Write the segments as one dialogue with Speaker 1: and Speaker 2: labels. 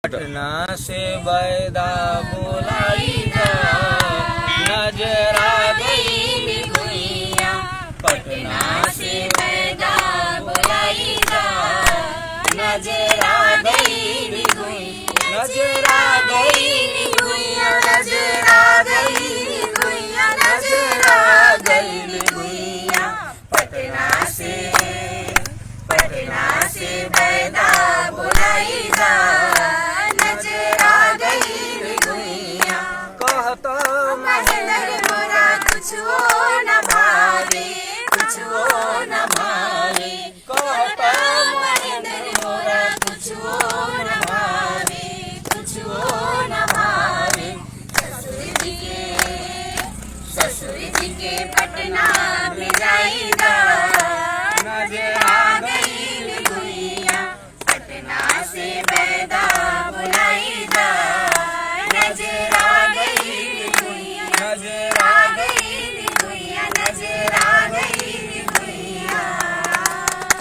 Speaker 1: पटना से बैदा बुलाईदा, नजर आ गई गुइया। पटना से बैदा बुलाईदा, नजर आ गई गुइया। नजर आ गई गुइया, नजर आ गई गुइया, नजर आ गई गुइया। पटना से बैदा बुलाईदा, नजर आ गई गुइया। कहतो महेंद्र मोरा कुछो न भावे, कुछो न भावे। कहतो महेंद्र मोरा कुछो न भावे, कुछो न भावे। ससुर जी के पटना में जाईदा, नजर आ गई गुइया। पटना से बैदा बुलाईदा, नजर आ गई गुइया। नजर आ गई गुइया, नजर आ गई गुइया।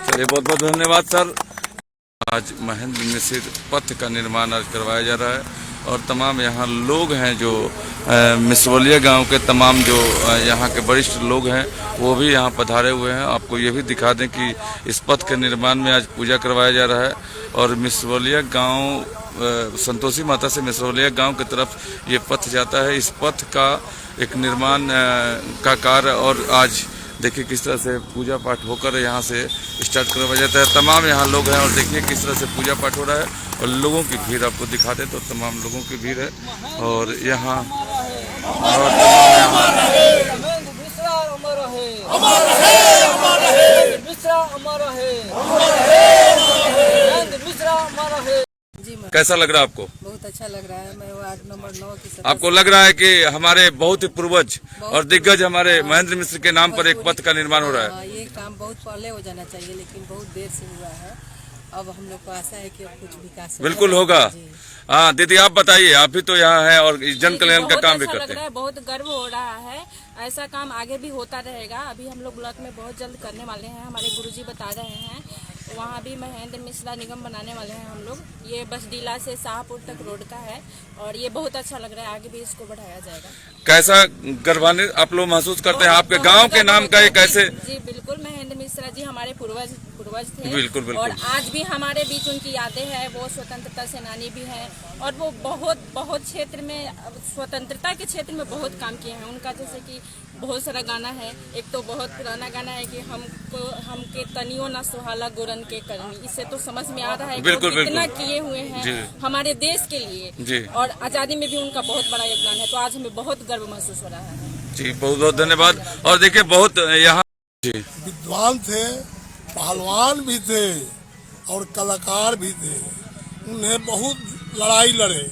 Speaker 2: चलिए, बहुत बहुत धन्यवाद सर। आज महेंद्र मिश्र पथ का निर्माण आज करवाया जा रहा है और तमाम यहाँ लोग हैं जो मिसरोलिया गांव के तमाम जो यहाँ के वरिष्ठ लोग हैं वो भी यहाँ पधारे हुए हैं। आपको ये भी दिखा दें कि इस पथ के निर्माण में आज पूजा करवाया जा रहा है और मिसरोलिया गांव संतोषी माता से मिसरोलिया गांव की तरफ ये पथ जाता है। इस पथ का एक निर्माण का कार्य और आज देखिए किस तरह से पूजा पाठ होकर यहाँ से स्टार्ट करवाया जाता है। तमाम यहाँ लोग हैं और देखिए किस तरह से पूजा पाठ हो रहा है और लोगों की भीड़ आपको दिखा दे तो तमाम लोगों की भीड़ है और यहाँ कैसा लग रहा है आपको?
Speaker 3: बहुत अच्छा लग रहा है। मैं वार्ड नंबर 9 की सदस्य।
Speaker 2: आपको लग रहा है कि हमारे बहुत ही पूर्वज और दिग्गज हमारे महेंद्र मिश्र के नाम पर एक पथ का निर्माण हो रहा है?
Speaker 3: ये काम बहुत पहले हो जाना चाहिए लेकिन बहुत देर से हुआ है। अब हम लोग को आशा है कि अब कुछ विकास
Speaker 2: बिल्कुल होगा। हाँ दीदी, आप बताइए, आप भी तो यहाँ हैं और जन कल्याण का काम भी करते हैं।
Speaker 4: बहुत गर्व हो रहा है। ऐसा काम आगे भी होता रहेगा। अभी हम लोग ब्लॉक में बहुत जल्द करने वाले हैं। हमारे गुरुजी बता रहे हैं वहाँ भी महेंद्र मिश्रा निगम बनाने वाले हैं हम लोग। ये बसडीला से शाहपुर तक रोड का है और ये बहुत अच्छा लग रहा है। आगे भी इसको बढ़ाया जाएगा।
Speaker 2: कैसा गर्वान्वित आप लोग महसूस करते हैं आपके गांव के नाम का एक ऐसे?
Speaker 4: जी बिल्कुल, महेंद्र मिश्रा जी हमारे पूर्वज थे।
Speaker 2: बिल्कुल बिल्कुल।
Speaker 4: और आज भी हमारे बीच उनकी यादें हैं। वो स्वतंत्रता सेनानी भी हैं और वो बहुत क्षेत्र में स्वतंत्रता के क्षेत्र में बहुत काम किए हैं। उनका जैसे कि बहुत सारा गाना है। एक तो बहुत पुराना गाना है कि हमके तनियो ना सुहाला गोरन के करनी। इससे तो समझ में आ रहा है कि वो कितना किए हुए हैं हमारे देश के लिए और आजादी में भी उनका बहुत बड़ा योगदान है। तो आज हमें बहुत गर्व महसूस हो रहा है।
Speaker 2: जी बहुत बहुत धन्यवाद। और देखिए बहुत यहाँ
Speaker 5: विद्वान थे, पहलवान भी थे और कलाकार भी थे। उन्हें बहुत लड़ाई लड़े,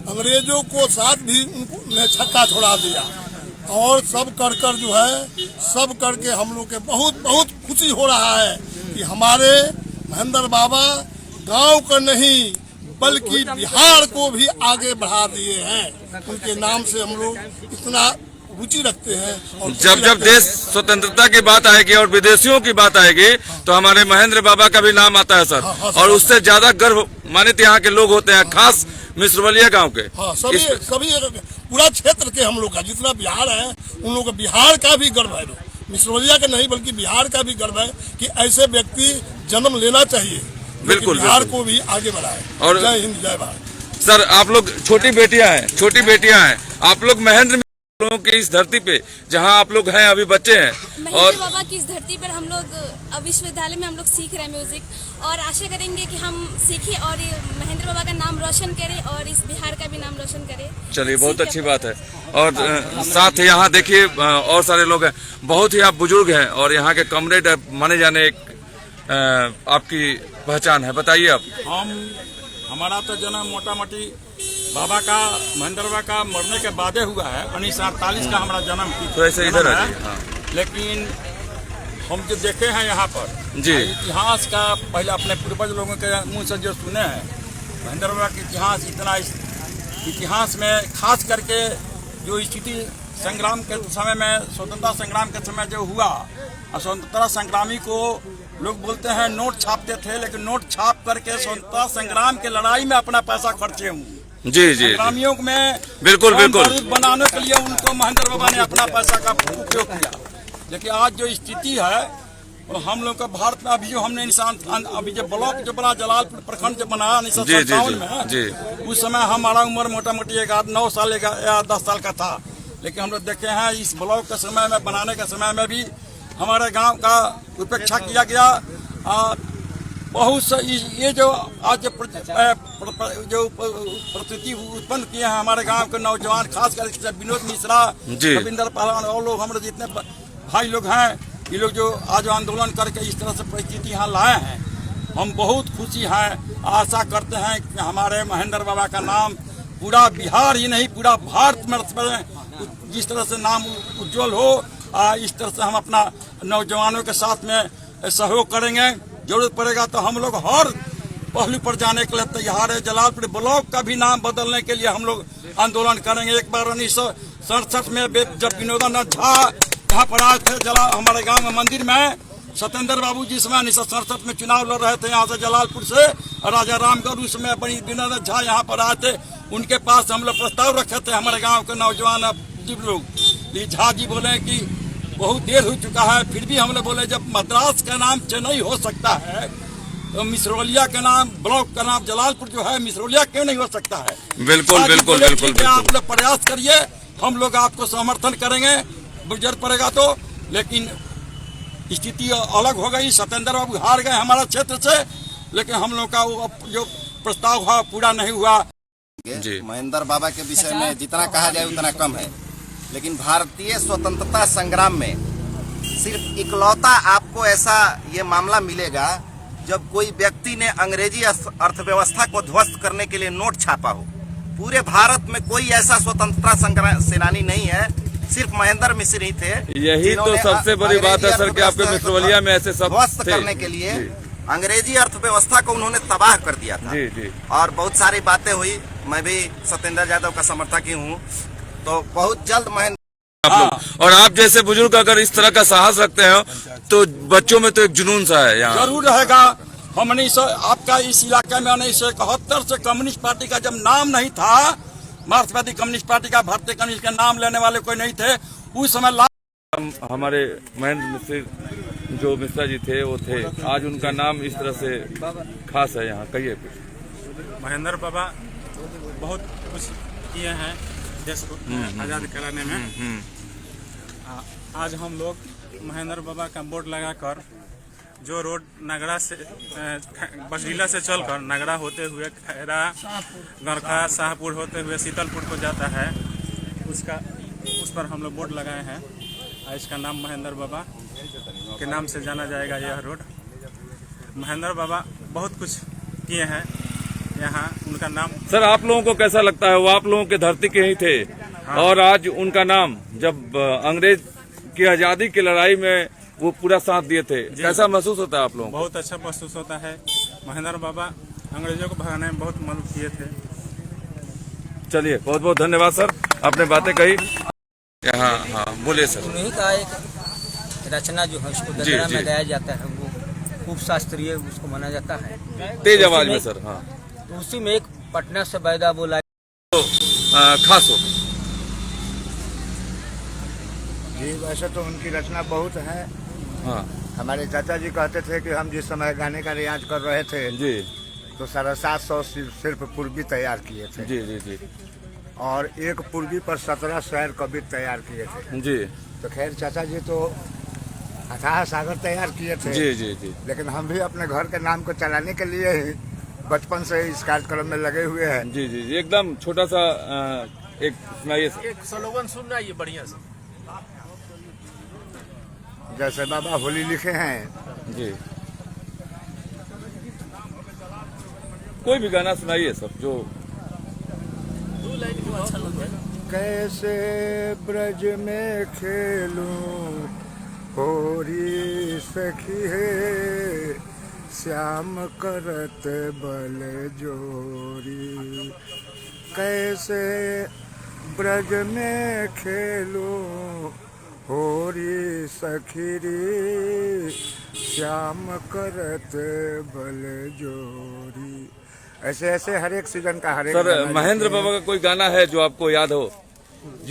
Speaker 5: अंग्रेजों को साथ भी उन्हें छक्का छोड़ा दिया और सब कर जो है सब करके हम लोग के बहुत खुशी हो रहा है कि हमारे महेंद्र बाबा गांव का नहीं बल्कि बिहार को भी आगे बढ़ा दिए हैं। उनके नाम से हम लोग इतना रुचि रखते हैं। और
Speaker 2: जब देश स्वतंत्रता की बात आएगी और विदेशियों की बात आएगी तो हमारे महेंद्र बाबा का भी नाम आता है सर। और उससे ज्यादा गर्व मानित यहाँ के लोग होते हैं, खास मिसरोलिया गांव के।
Speaker 5: हाँ, सभी पूरा क्षेत्र के हम लोग का जितना बिहार है उन लोग का बिहार का भी गर्व है। मिसरोलिया का नहीं बल्कि बिहार का भी गर्व है कि ऐसे व्यक्ति जन्म लेना चाहिए। बिल्कुल, बिहार को भी आगे बढ़ाए। और जय हिंद जय भारत।
Speaker 2: सर आप लोग छोटी बेटियां हैं, आप लोग महेंद्र लोगों की इस धरती पे जहां आप लोग हैं, अभी बच्चे हैं
Speaker 6: और बाबा की इस धरती पर हम लोग विश्वविद्यालय में हम लोग सीख रहे हैं म्यूजिक और आशा करेंगे कि हम सीखें और महेंद्र बाबा का नाम रोशन करें और इस बिहार का भी नाम रोशन करें।
Speaker 2: चलिए बहुत अच्छी बात है। और साथ ही यहाँ देखिए और सारे लोग हैं, बहुत ही आप बुजुर्ग हैं और यहाँ के कॉमरेड माने जाने एक आपकी पहचान है, बताइए आप।
Speaker 7: हमारा तो जन्म मोटा मोटी बाबा का महेंद्र बाबा का मरने के बाद हुआ है। 1948 का हमारा जन्म
Speaker 2: तो ऐसे इधर है।
Speaker 7: लेकिन हम जो देखे हैं यहाँ पर
Speaker 2: जी
Speaker 7: इतिहास का पहले अपने पूर्वज लोगों के मुंह से जो सुने हैं महेंद्र बाबा का इतिहास, इतना इतिहास में खास करके जो स्थिति संग्राम के समय में स्वतंत्रता संग्राम के समय जो हुआ और स्वतंत्रता संग्रामी को लोग बोलते हैं नोट छापते थे, लेकिन नोट छाप करके स्वतंत्रता संग्राम के लड़ाई में अपना पैसा खर्चे हूँ।
Speaker 2: जी जी
Speaker 7: ग्रामीणों में
Speaker 2: बिल्कुल बिल्कुल
Speaker 7: बनाने के लिए उनको महेंद्र बाबा ने अपना पैसा का उपयोग किया। लेकिन आज जो स्थिति है, और हम लोग का भारत में अभी जो हमने इंसान अभी जो ब्लॉक जो बना जलालपुर प्रखंड जो बनाया 1957 में, उस समय हमारा उम्र मोटा मोटी 9 साल या 10 साल का था। लेकिन हम लोग देखे हैं इस ब्लॉक के समय में, बनाने के समय में भी हमारे गांव का उपेक्षा किया गया। बहुत से ये जो आज जो परिस्थिति उत्पन्न किए हैं हमारे गांव के नौजवान, खास करके विनोद मिश्रा, रविंदर पहलवान और लोग, हमारे जितने भाई लोग हैं, ये लोग जो आज आंदोलन करके इस तरह से परिस्थिति यहाँ लाए हैं, हम बहुत खुशी हैं। आशा करते हैं कि हमारे महेंद्र बाबा का नाम पूरा बिहार ही नहीं पूरा भारत में जिस तरह से नाम उज्जवल हो, इस तरह से हम अपना नौजवानों के साथ में सहयोग करेंगे। जरूरत पड़ेगा तो हम लोग हर पहलू पर जाने के लिए तैयार है। जलालपुर ब्लॉक का भी नाम बदलने के लिए हम लोग आंदोलन करेंगे। एक बार 1967 में जब विनोदानंद झा यहाँ पर आए थे हमारे गांव में मंदिर में, सत्येंद्र बाबू जी समय 1967 में चुनाव लड़ रहे थे यहाँ से जलालपुर से, राजा रामगढ़, उस समय बड़ी विनोदानंद झा यहाँ पर आए थे। उनके पास हम लोग प्रस्ताव रखे थे, हमारे गाँव के नौजवान लोग। झा जी बोले कि बहुत देर हो चुका है, फिर भी हम लोग बोले जब मद्रास का नाम चेन्नई हो सकता है तो मिसरौलिया का नाम, ब्लॉक का नाम जलालपुर जो है, मिसरौलिया क्यों नहीं हो सकता है।
Speaker 2: बिल्कुल बिल्कुल बिल्कुल
Speaker 7: आप लोग प्रयास करिए, हम लोग आपको समर्थन करेंगे जरूरत पड़ेगा तो। लेकिन स्थिति अलग हो गई, सत्येंद्र बाबू हार गए हमारा क्षेत्र से, लेकिन हम लोग का जो प्रस्ताव हुआ पूरा नहीं हुआ।
Speaker 8: महेंद्र बाबा के विषय में जितना कहा जाए उतना कम है, लेकिन भारतीय स्वतंत्रता संग्राम में सिर्फ इकलौता आपको ऐसा ये मामला मिलेगा जब कोई व्यक्ति ने अंग्रेजी अर्थव्यवस्था को ध्वस्त करने के लिए नोट छापा हो। पूरे भारत में कोई ऐसा स्वतंत्रता संग्राम सेनानी नहीं है, सिर्फ महेंद्र मिश्र ही थे।
Speaker 2: यही तो सबसे बड़ी बात है सर कि आपके मिसरौलिया में ऐसे सब
Speaker 8: ध्वस्त करने के लिए अंग्रेजी अर्थव्यवस्था को उन्होंने तबाह कर दिया था।
Speaker 2: जी।
Speaker 8: और बहुत सारी बातें हुई, मैं भी सत्येंद्र यादव का समर्थक ही हूँ, तो बहुत जल्द महेंद्र
Speaker 2: और आप जैसे बुजुर्ग अगर इस तरह का साहस रखते हो तो बच्चों में तो एक जुनून सा है यहाँ
Speaker 7: जरूर रहेगा। हमने आपका इस इलाके में 1971 से कम्युनिस्ट पार्टी का जब नाम नहीं था, मार्क्सवादी कम्युनिस्ट पार्टी का, भारतीय कम्युनिस्ट का नाम लेने वाले कोई नहीं थे उस समय।
Speaker 2: हमारे महेंद्र मिश्र जो मिश्रा जी थे वो थे, आज उनका नाम इस तरह से खास है यहाँ, कहिए कुछ।
Speaker 9: महेंद्र बाबा बहुत कुछ किए हैं देश को आजाद कराने में। आज हम लोग महेंद्र बाबा का बोर्ड लगाकर जो रोड नगरा से बसडीला से चलकर नगरा होते हुए खैरा, गरखा, शाहपुर होते हुए शीतलपुर को जाता है, उस पर हम लोग बोर्ड लगाए हैं। इसका नाम महेंद्र बाबा के नाम से जाना जाएगा। यह रोड महेंद्र बाबा बहुत कुछ किए हैं यहाँ, उनका नाम।
Speaker 2: सर आप लोगों को कैसा लगता है, वो आप लोगों के धरती के ही थे और आज उनका नाम जब अंग्रेज की आजादी की लड़ाई में वो पूरा साथ दिए थे, कैसा महसूस होता है आप लोगों को?
Speaker 9: बहुत अच्छा महसूस होता है। महेंद्र बाबा अंग्रेजों को भगाने में बहुत मदद किए थे।
Speaker 2: चलिए बहुत बहुत धन्यवाद सर, आपने बातें कही। हाँ बोलिए सर।
Speaker 10: उन्हीं का एक रचना जो है उसको दशहरा में गाया जाता है, वो खूब शास्त्रीय उसको माना जाता है,
Speaker 2: तेज आवाज में सर। हाँ
Speaker 10: तो उसी में एक पटना से बैदा बोला
Speaker 2: तो खास हो
Speaker 11: जी। वैसे तो उनकी रचना बहुत है।
Speaker 2: हाँ
Speaker 11: हमारे चाचा जी कहते थे कि हम जिस समय गाने का रियाज कर रहे थे
Speaker 2: जी
Speaker 11: तो 750 सिर्फ पूर्वी तैयार किए थे
Speaker 2: जी जी जी,
Speaker 11: और एक पूर्वी पर 17 शायर कवि तैयार किए थे
Speaker 2: जी।
Speaker 11: तो खैर चाचा जी तो अथाह सागर तैयार किए थे।
Speaker 2: जी जी जी।
Speaker 11: लेकिन हम भी अपने घर के नाम को चलाने के लिए ही बचपन से इस कार्यक्रम में लगे हुए हैं।
Speaker 2: जी जी जी, एकदम छोटा सा एक सुनाइए सर।
Speaker 12: एक स्लोगन सुनना ये बढ़िया से,
Speaker 11: जैसे बाबा होली लिखे हैं
Speaker 2: जी, कोई भी गाना सुनाइए सर जो
Speaker 12: अच्छा लग रहा है।
Speaker 11: कैसे ब्रज में खेलूं होरी सखी है, श्याम करत बल जोरी। कैसे ब्रज में खेलूं होरी सखीरी श्याम करत बल जोरी। ऐसे ऐसे हर एक सीजन का हर एक
Speaker 2: सर महेंद्र बाबा का कोई गाना है जो आपको याद हो?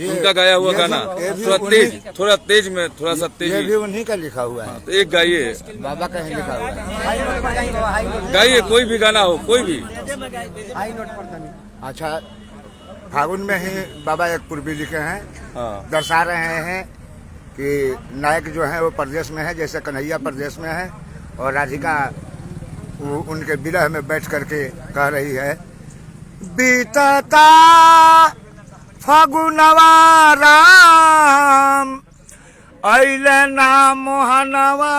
Speaker 2: उनका गाया हुआ गाना थोड़ा तेज में, थोड़ा सा तेज।
Speaker 11: ये भी उन्हीं का लिखा हुआ है।
Speaker 2: तो एक गाइए,
Speaker 11: बाबा का ही लिखा हुआ है।
Speaker 2: गाइए कोई भी गाना हो, कोई भी।
Speaker 11: अच्छा, फागुन में ही बाबा एक पूर्वी लिखे हैं।
Speaker 2: हाँ।
Speaker 11: दर्शा रहे हैं कि नायक जो है वो प्रदेश में है, जैसे कन्हैया प्रदेश में है और राधिका उनके विरह में बैठ करके कह रही है, बीतता फगुनवा राम अइले ना मोहनवा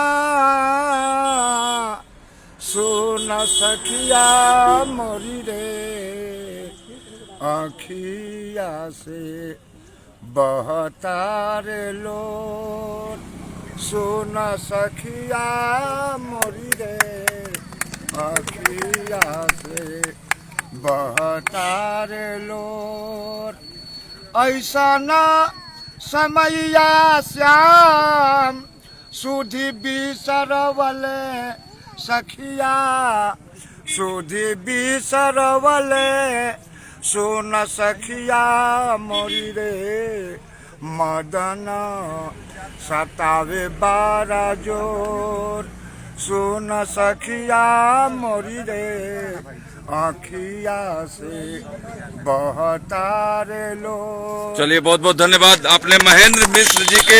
Speaker 11: सुन सखिया मोरी रे आँखिया से बहतार लोट सुन सखिया मोरी रे आँखिया से बहतार लोट ऐसा न समैया श्याम सुधि बिसरवले सखिया सुधि बिसरवले सुन सखिया मोरी रे मदन सतावे बारा जोर सुन सखिया मोरी रे आँखिया से बहतार लो।
Speaker 2: चलिए बहुत बहुत धन्यवाद, आपने महेंद्र मिश्र जी के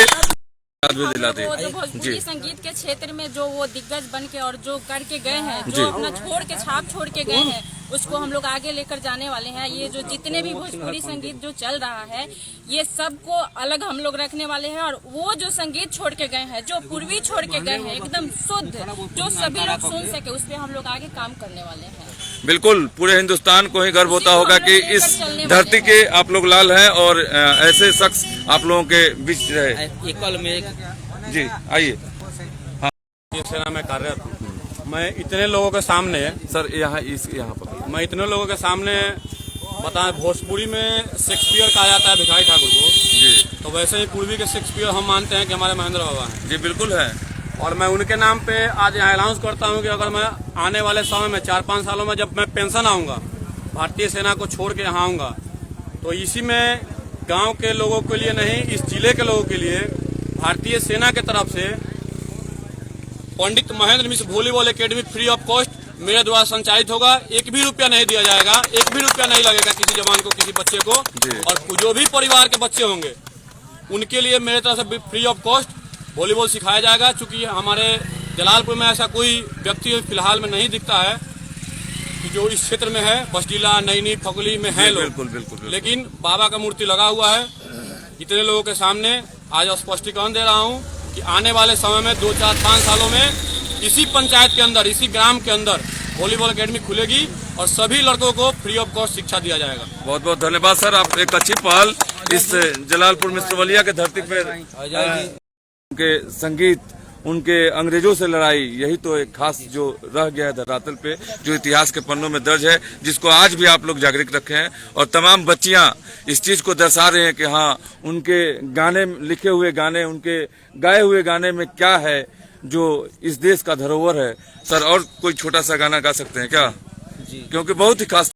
Speaker 2: दिलाते।
Speaker 4: वो जो भोजपुरी संगीत के क्षेत्र में जो वो दिग्गज बन के और जो करके गए हैं, जो अपना छोड़ के छाप छोड़ के गए हैं, उसको हम लोग आगे लेकर जाने वाले हैं। ये जो जितने भी भोजपुरी संगीत जो चल रहा है, ये सबको अलग हम लोग रखने वाले हैं। और वो जो संगीत छोड़ के गए हैं, जो पूर्वी छोड़ के गए हैं, एकदम शुद्ध, जो सभी लोग सुन सके, उस पर हम लोग आगे काम करने वाले हैं।
Speaker 2: बिल्कुल, पूरे हिंदुस्तान को ही गर्व होता होगा कि इस धरती के आप लोग लाल हैं और ऐसे शख्स आप लोगों के बीच रहे।
Speaker 10: एकल में
Speaker 2: जी आइए।
Speaker 9: हाँ, ये सेना में कार्यरत हूँ। मैं इतने लोगों के सामने
Speaker 2: सर यहाँ पर
Speaker 9: मैं इतने लोगों के सामने बताएं, भोजपुरी में शेक्सपियर कहा जाता है भिखारी ठाकुर को जी, तो वैसे ही पूर्वी के शेक्सपियर हम मानते हैं कि हमारे महेंद्र बाबा हैं
Speaker 2: जी। बिल्कुल है।
Speaker 9: और मैं उनके नाम पे आज यहाँ अनाउंस करता हूँ कि अगर मैं आने वाले समय में 4-5 सालों में जब मैं पेंशन आऊँगा, भारतीय सेना को छोड़ के यहाँ आऊँगा, तो इसी में गांव के लोगों के लिए नहीं, इस जिले के लोगों के लिए भारतीय सेना के तरफ से Pandit Mahendra Mishra volleyball academy free of cost मेरे द्वारा संचालित होगा। 1 भी रुपया नहीं दिया जाएगा, 1 भी रुपया नहीं लगेगा किसी जवान को, किसी बच्चे को। और जो भी परिवार के बच्चे होंगे उनके लिए मेरे तरफ से फ्री ऑफ कॉस्ट वॉलीबॉल सिखाया जाएगा। चूंकि हमारे जलालपुर में ऐसा कोई व्यक्ति फिलहाल में नहीं दिखता है कि जो इस क्षेत्र में है, बसडीला, नईनी, फगुली में है लोग।
Speaker 2: बिल्कुल।
Speaker 9: लेकिन बाबा का मूर्ति लगा हुआ है। इतने लोगों के सामने आज स्पष्टीकरण दे रहा हूँ कि आने वाले समय में 2-4-5 सालों में इसी पंचायत के अंदर, इसी ग्राम के अंदर वॉलीबॉल एकेडमी खुलेगी और सभी लड़कों को फ्री ऑफ कॉस्ट शिक्षा दिया जाएगा।
Speaker 2: बहुत बहुत धन्यवाद सर, आप एक अच्छी पहल इस जलालपुर मिश्रवलिया के धरती पर उनके संगीत, उनके अंग्रेजों से लड़ाई, यही तो एक खास जो रह गया है धरातल पे, जो इतिहास के पन्नों में दर्ज है, जिसको आज भी आप लोग जागृत रखे हैं। और तमाम बच्चियां इस चीज को दर्शा रहे हैं कि हाँ, उनके गाने, लिखे हुए गाने, उनके गाए हुए गाने में क्या है जो इस देश का धरोहर है। सर और कोई छोटा सा गाना गा सकते हैं क्या जी? क्योंकि बहुत ही खास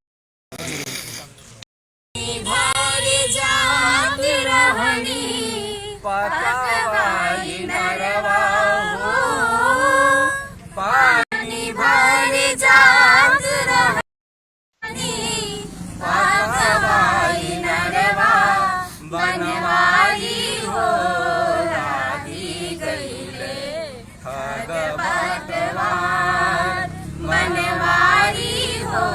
Speaker 1: पानी भर जात रहनी, पाकवाई नरवा बनवारी हो लागी गईले, ठग बटवार बनवारी हो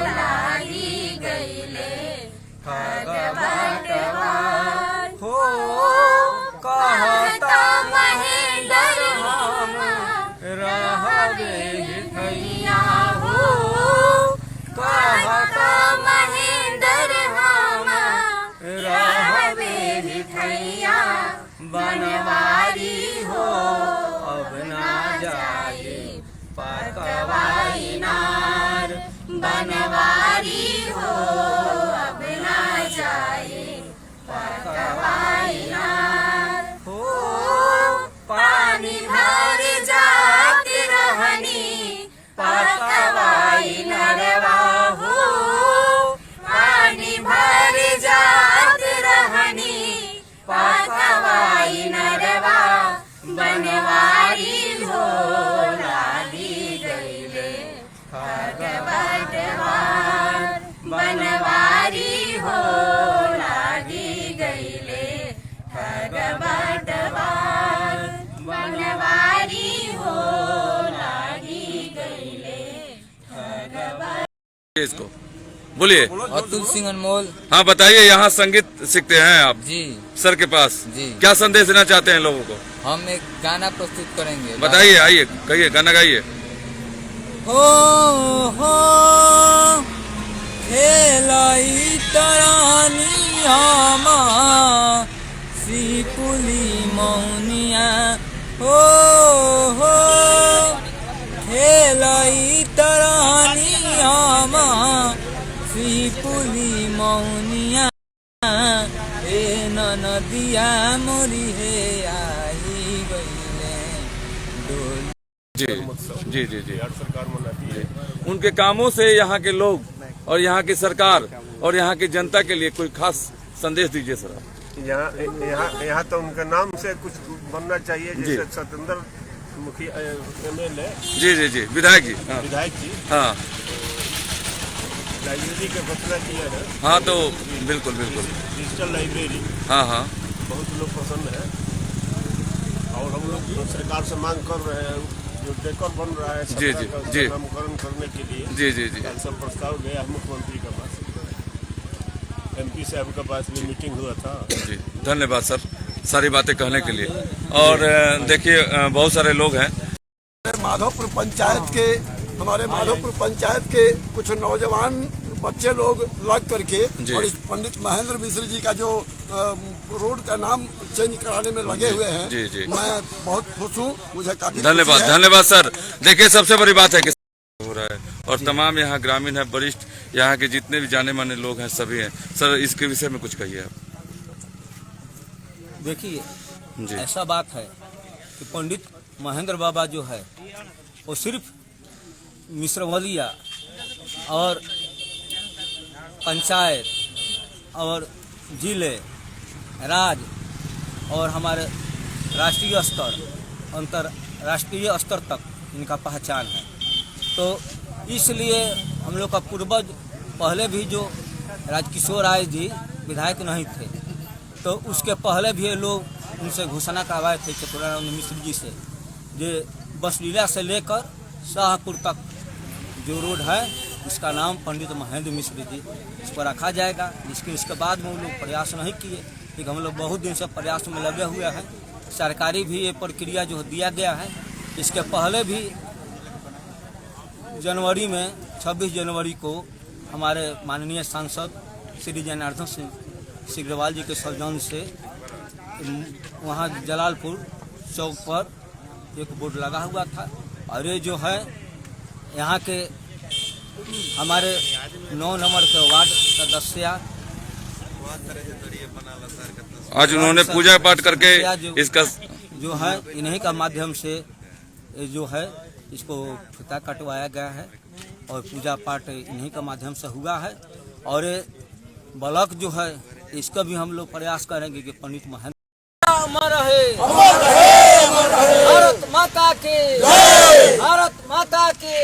Speaker 1: लागी गईले, ठग बटवार हो कहता महेंद्र हम रहवे भैया हो, कहता महेंद्र हम रहवे भैया बनवारी हो, अब ना जाए पकवाई नार बनवारी हो, अब ना जाए पकवाई नार हो, बाटवार बनवारी हो लागी गईले ठग बाटवार बनवारी हो लागी गईले ठग
Speaker 2: इसको बोलिए।
Speaker 13: अतुल सिंह अनमोल।
Speaker 2: हाँ बताइए, यहाँ संगीत सीखते हैं आप
Speaker 13: जी
Speaker 2: सर के पास
Speaker 13: जी।
Speaker 2: क्या संदेश देना चाहते हैं लोगों को?
Speaker 13: हम एक गाना प्रस्तुत करेंगे।
Speaker 2: बताइए, आइए कहिए, गाना गाइए।
Speaker 13: हो खेलाई तरानी आमा सिपुली मौनिया हो खेलाई तरानी आमा सिपुली मौनिया ए नदिया मोरी हे आई गईले डोल।
Speaker 2: जी जी जी जी सरकार मनाती है। उनके कामों से यहाँ के लोग और यहाँ की सरकार और यहाँ की जनता के लिए कोई खास संदेश दीजिए सर।
Speaker 14: यहाँ तो उनके नाम से कुछ बनना चाहिए, जैसे सतेंद्र मुखिया MLA
Speaker 2: जी जी जी विधायक जी। हाँ
Speaker 14: विधायक जी।
Speaker 2: हाँ
Speaker 14: लाइब्रेरी का घोषणा किया है।
Speaker 2: हाँ तो बिल्कुल बिल्कुल
Speaker 14: डिजिटल लाइब्रेरी।
Speaker 2: हाँ हाँ
Speaker 14: बहुत लोग पसंद है और हम लोग सरकार से मांग कर रहे हैं जो डेकर बन रहा है
Speaker 2: जी जी जी
Speaker 14: नामकरण करने के लिए।
Speaker 2: जी जी जी
Speaker 14: कल सब प्रस्ताव गया मुख्यमंत्री के पास, MP साहब के पास भी मीटिंग हुआ था।
Speaker 2: जी धन्यवाद सर सारी बातें कहने के लिए। और देखिए बहुत सारे लोग हैं
Speaker 5: माधोपुर पंचायत के, हमारे माधोपुर पंचायत के कुछ नौजवान बच्चे लोग लग करके और इस पंडित महेंद्र मिश्र जी का जो रोड का नाम चेंज कराने में लगे हुए हैं।
Speaker 2: जी जी
Speaker 5: मैं बहुत खुश हूँ, मुझे काफी
Speaker 2: धन्यवाद धन्यवाद सर। देखिए सबसे बड़ी बात है कि हो रहा है और तमाम यहाँ ग्रामीण है, वरिष्ठ यहाँ के जितने भी जाने माने लोग हैं सभी हैं। सर इसके विषय में कुछ कहिए आप।
Speaker 10: देखिए ऐसा बात है कि पंडित महेंद्र बाबा जो है वो सिर्फ मिश्रवलिया और पंचायत और जिले राज्य और हमारे राष्ट्रीय स्तर अंतर्राष्ट्रीय स्तर तक इनका पहचान है। तो इसलिए हम लोग का पूर्वज पहले भी जो राजकिशोर राय जी विधायक नहीं थे तो उसके पहले भी ये लोग उनसे घोषणा करवाए थे चतुरानंद मिश्र जी से, जो बसलीला से लेकर शाहपुर तक जो रोड है इसका नाम पंडित महेंद्र मिश्र जी इस पर रखा जाएगा। इसके बाद में वो लोग प्रयास नहीं किए, क्योंकि हम लोग बहुत दिन से प्रयास में लगे हुए हैं। सरकारी भी ये प्रक्रिया जो दिया गया है, इसके पहले भी जनवरी में 26 जनवरी को हमारे माननीय सांसद श्री जनार्दन सिंह सिग्रीवाल जी के सौजन्य से वहाँ जलालपुर चौक पर एक बोर्ड लगा हुआ था। और ये जो है यहाँ के हमारे 9 नंबर के वार्ड सदस्य
Speaker 2: आज उन्होंने पूजा पाठ करके इसका
Speaker 10: जो है इन्हीं का माध्यम से जो है इसको फीता कटवाया गया है और पूजा पाठ इन्हीं का माध्यम से हुआ है। और ब्लॉक जो है इसका भी हम लोग प्रयास करेंगे कि पंडित महेंद्र अमर है, भारत माता की, भारत माता की,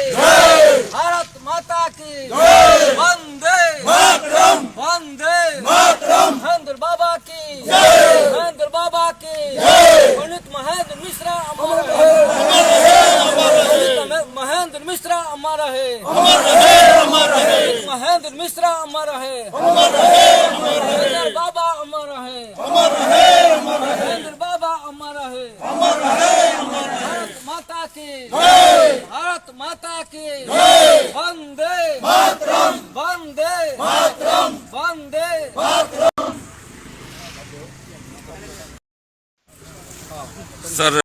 Speaker 10: भारत माता की, वंदे मातरम, वंदे मातरम, महेंद्र बाबा की, महेंद्र बाबा की, पंडित महेंद्र मिश्रा अमर है, महेंद्र मिश्रा अमर है, महेंद्र मिश्रा अमर है, महेंद्र बाबा अमर है, महेंद्र बाबा अमर है, भारत माता की, भारत माता की, वंदे मातरम, वंदे मातरम, वंदे मातरम।
Speaker 2: सर